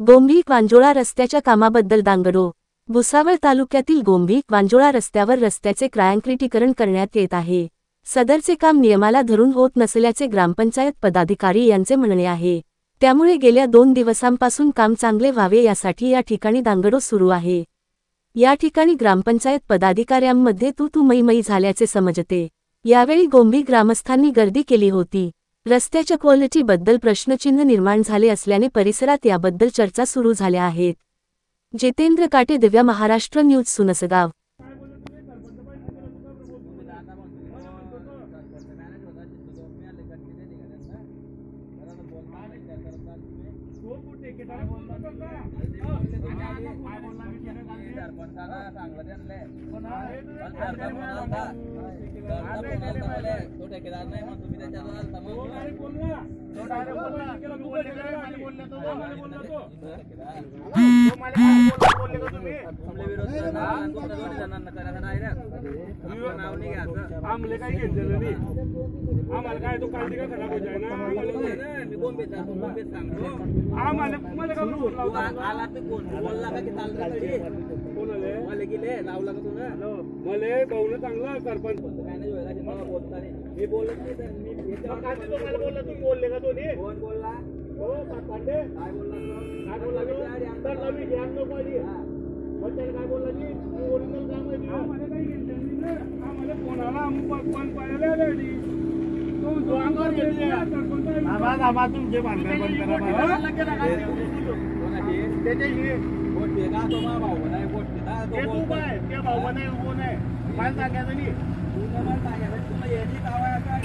गोंभिक-वांजोळा रस्त्याच्या कामाबद्दल दांगडो. भुसावळ तालुक्यातील गोंभिक-वांजोळा रस्त्यावर रस्त्याचे काँक्रिटीकरण करण्यात येत आहे. सदरचे काम नियमाला धरून होत नसल्याचे ग्रामपंचायत पदाधिकारी यांचे म्हणणे आहे. त्यामुळे गेल्या 2 दिवसांपासून काम चांगले व्हावे यासाठी या ठिकाणी दांगडो सुरू आहे. या ठिकाणी ग्रामपंचायत पदाधिकाऱ्यांमध्ये तू मै झाल्याचे समजते. यावेळी गोंभिक ग्रामस्थांनी गर्दी केली होती. रस्त्याच्या क्वालिटीबद्दल प्रश्नचिन्ह निर्माण झाले असल्याने परिसरात याबद्दल चर्चा सुरू झाल्या आहेत. जितेंद्र काटे, दिव्य महाराष्ट्र न्यूज, सुनसगाव. आम्हाला काय घेतलं नाही, आम्हाला काय तो काल का खराब हो जाए ना. मी बॉम्बे सांगतो आम्हाला मला का आला ते कोण बोलला का की तालुक्याकडे कोणाले मला गेले लावला का तुला मला भाऊला चांगला सरपंच काय नाही व्हायला की मला बोलता नाही. मी बोलत नाही, मी काय तुम्हाला बोलला, तू बोलले का दोन्ही कोण बोलला? हो पांडे काय बोलला काय आमदार नवी घ्या नको आली बच्चन काय बोलला की ओरिजिनल काम आहे. आम्हाला काही घेतलं नाही, आम्हाला फोन आला, आम्ही पण पाहिलं आली तो अंगावर घेतली सरपंच. आम्हा तुमचे भांडण बंद करा. त्याच्याशी वोट दे का तो मा भाऊ नाही, वोट दे का तो बोल काय ते भाऊ नाही उभो नाही काय सांगायचं नाही. तू मला सांगायचं तुला याची कावा काय